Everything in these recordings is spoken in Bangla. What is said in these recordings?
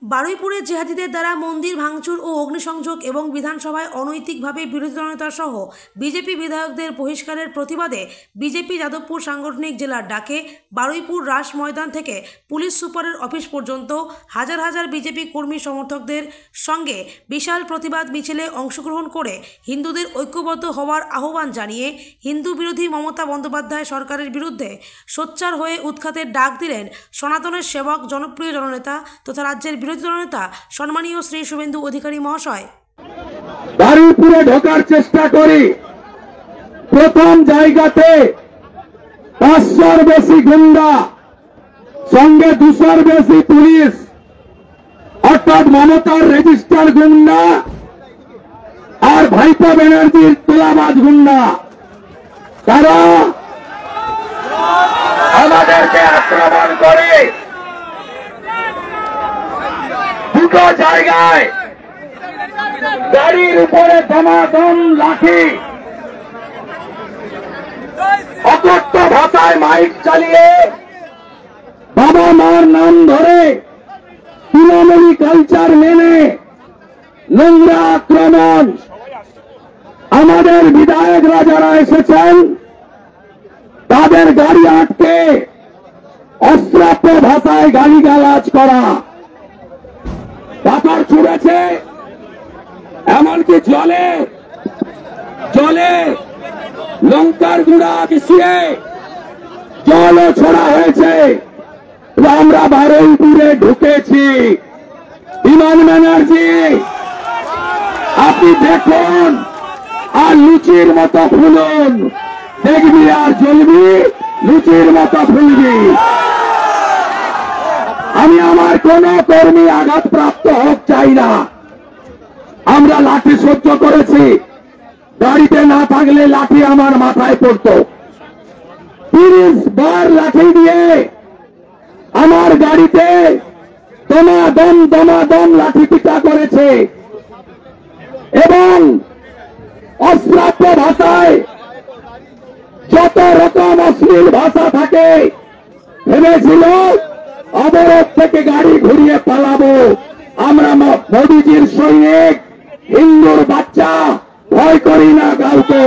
বারুইপুরে জেহাদিদের দ্বারা মন্দির ভাঙচুর ও অগ্নিসংযোগ এবং বিধানসভায় অনৈতিকভাবে বিরোধী দলনেতা সহ বিজেপি বিধায়কদের বহিষ্কারের প্রতিবাদে বিজেপি যাদবপুর সাংগঠনিক জেলার ডাকে বারুইপুর রাস ময়দান থেকে পুলিশ সুপারের অফিস পর্যন্ত হাজার হাজার বিজেপি কর্মী সমর্থকদের সঙ্গে বিশাল প্রতিবাদ মিছিলে অংশগ্রহণ করে হিন্দুদের ঐক্যবদ্ধ হওয়ার আহ্বান জানিয়ে হিন্দু বিরোধী মমতা বন্দ্যোপাধ্যায় সরকারের বিরুদ্ধে সোচ্চার হয়ে উৎখাতের ডাক দিলেন সনাতনের সেবক জনপ্রিয় জননেতা তথা রাজ্যের বিরোধী দলনেতা সম্মানীয় শ্রী শুভেন্দু অধিকারী মহাশয়। বারুইপুরে ঢোকার চেষ্টা করি, প্রথম জায়গাতে 500-র বেশি গুন্ডা, সঙ্গে 200-র বেশি পুলিশ, অর্থাৎ মমতার রেজিস্টার গুন্ডা আর ভাইপো ব্যানার্জির তোলাবাজ গুন্ডা, তারা আমাদেরকে আক্রমণ করে দুটো জায়গায় গাড়ির উপরে দমাদম লাঠি, অকথ্য ভাষায় মাইক চালিয়ে বাবা মার নাম ধরে তৃণমূলী কালচার মেনে নোংরা আক্রমণ। আমাদের বিধায়করা যারা এসেছেন তাদের গাড়ি আটকে অশ্রাব্য ভাষায় গালিগালাজ করা, পাথর ছুঁড়েছে, এমনকি জলে জলে লঙ্কার গুঁড়া মিশিয়ে জলও ছোড়া হয়েছে। আমরা বারুইপুরে ঢুকেছি। বিমান ব্যানার্জি, আপনি দেখুন আর লুচির মতো ফুলুন, দেখবি আর জ্বলবি, লুচির মতো ফুলবি। আমি আমার কোন কর্মী আঘাতপ্রাপ্ত হোক চাই না। আমরা লাঠি সহ্য করেছি, গাড়িতে না থাকলে লাঠি আমার মাথায় পড়ত। 30 বার লাঠি দিয়ে আমার গাড়িতে দমাদম লাঠি পিটা করেছে এবং অশ্রাব্য ভাষায় যত রকম অশ্লীল ভাষা থাকে ভেবেছিল অবরোধ থেকে গাড়ি ঘুরিয়ে পালাবো। আমরা মোদীজির সৈনিক, হিন্দুর বাচ্চা, ভয় করি না কাউকে।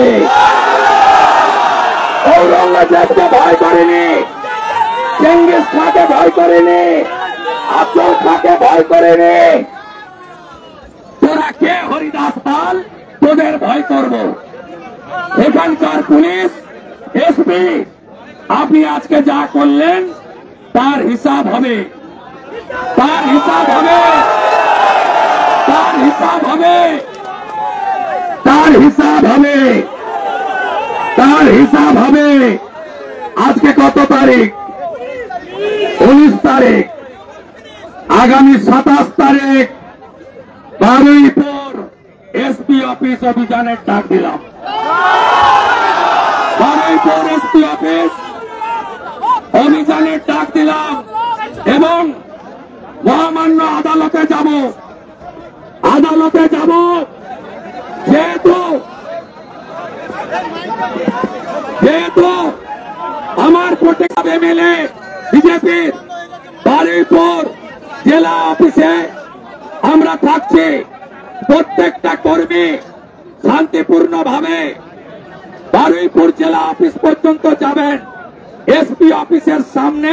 ঔরঙ্গজেবকে ভয় করিনি, চেঙ্গিস খাঁকে ভয় করিনি, আফজল খাঁকে ভয় করিনি। তোরা কে হরিদাস পাল, তোদের ভয় করব? এখানকার পুলিশ এসপি, আপনি আজকে যা করলেন তার হিসাব হবে, তার হিসাব হবে, তার হিসাব হবে, তার হিসাব হবে, তার হিসাব হবে। আজকে কত তারিখ? 19 তারিখ। আগামী 27 তারিখ বারুইপুর এসপি অফিস অভিযানের ডাক দিলাম। বারুইপুর এসপি অফিস অভিযানের ডাক দিলাম এবং মহামান্য আদালতে যাব। আদালতে যাব যেহেতু আমার প্রত্যেক এমএলএ বিজেপির বারুইপুর জেলা অফিসে আমরা থাকছি। প্রত্যেকটা কর্মী শান্তিপূর্ণভাবে বারুইপুর জেলা অফিস পর্যন্ত যাবেন। এসপি অফিসের সামনে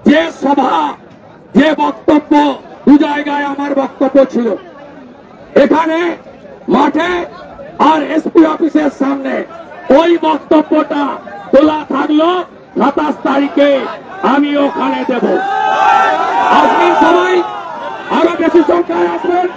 যে সভা, যে বক্তব্য, 2 জায়গায় আমার বক্তব্য ছিল, এখানে মাঠে আর এসপি অফিসের সামনে ওই বক্তব্যটা তোলা থাকলো। 27 তারিখে আমি ওখানে দেব। আসবেন সবাই, আরো বেশি সংখ্যায় আসবেন।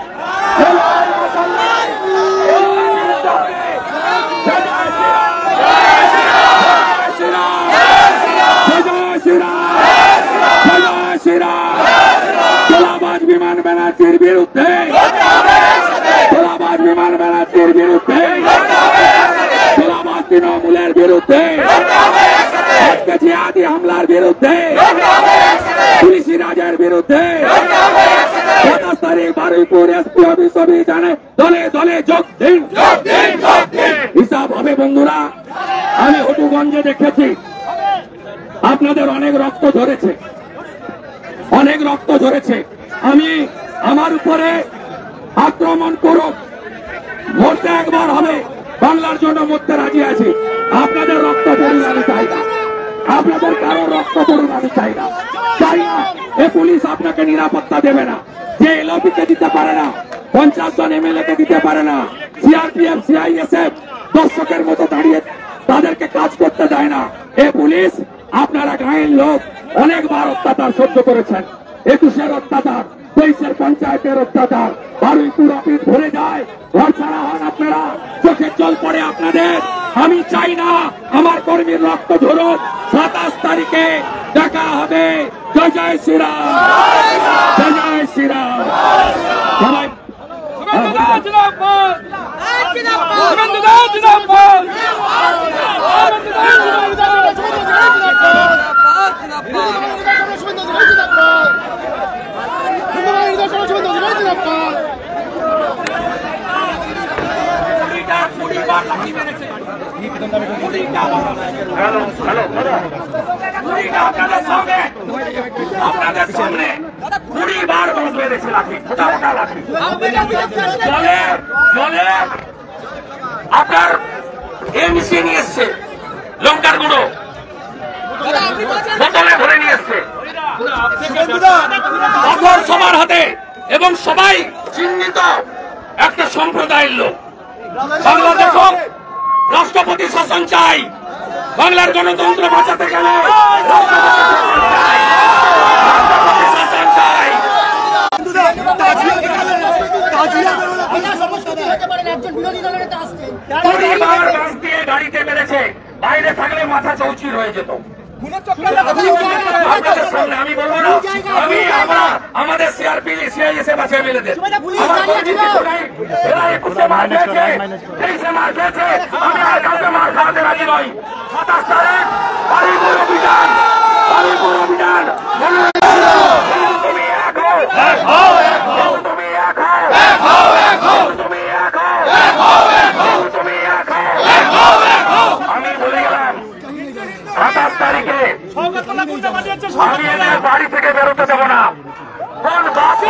তোলাবাজ বিমান ব্যানার্জির বিরুদ্ধে, তোলাবাজ বিমান ব্যানার্জির বিরুদ্ধে, তোলাবাজ তৃণমূলের বিরুদ্ধে, জিহাদি হামলার বিরুদ্ধে, পুলিশি রাজের বিরুদ্ধে 27 তারিখ বারুইপুর এসপি অফিস অভিযানে দলে দলে যোগ দিন। হিসাব হবে বন্ধুরা। আমি হটুগঞ্জে দেখেছি আপনাদের অনেক রক্ত ঝরেছে, অনেক রক্ত ঝরেছে। আমি আমার উপরে আক্রমণ করুক, মরতে একবার হবে, বাংলার জন্য মরতে রাজি আছি। আপনাদের রক্ত পড়ুন আমি চাই না, আপনাদের কারো রক্ত পড়ুন আমি চাই না। চাই না এ পুলিশ আপনাকে নিরাপত্তা দেবে না, যে এলওপি কে দিতে পারে না, 50 জন এমএলএ কে দিতে পারে না, সিআরপিএফ সিআইএসএফ দর্শকের মতো দাঁড়িয়ে তাদেরকে কাজ করতে দেয় না। এ পুলিশ আপনারা গাঁয়ের লোক অনেকবার অত্যাচার সহ্য করেছেন, 21-এর অত্যাচার, 23-এর পঞ্চায়েতের অত্যাচার, বারুইপুর অফিস ভরে যায়, ঘর ছাড়া হন আপনারা, চোখের জল পড়ে আপনাদের। আমি চাই না আমার কর্মীর রক্ত ঝরুক। 27 তারিখে দেখা হবে। জয় জয় শ্রীরাম, জয় জয় শ্রীরাম। সবাই আপনাদের সামনে 20 বার বাস মেরেছে লাঠি, জলে আপনার মিশিয়ে নিয়ে এসছে, লঙ্কার গুঁড়ো বোতলে ভরে নিয়ে এসছে, পাথর সবার হাতে, এবং সবাই চিহ্নিত একটা সম্প্রদায়ের লোক। বাংলাদেশ রাষ্ট্রপতি শাসন চাই, বাংলার গণতন্ত্র বাঁচাতে গেলে রাষ্ট্রপতি শাসন চাই। গাড়িতে মেরেছে, বাইরে থাকলে মাথা চৌচির হয়ে যেত। আপনাদের সামনে আমি বলবো না, আমরা আমাদের সিআরপি সিআইএসএফ আছে এমএলএদের, এরা 21-এ মার খেয়েছে, 23-এ মার খেয়েছে, আমি আর কাউকে মার খাওয়াতে রাজি নই। 27 তারিখ বারুইপুর অভিযান, বারুইপুর অভিযান। তুমি এক হও, তুমি এক হও, তুমি এক হও, তুমি এক হও। আমি বলে গেলাম 27 তারিখে আমি এদের বাড়ি থেকে বেরোতে দেবো না। কোন বাপ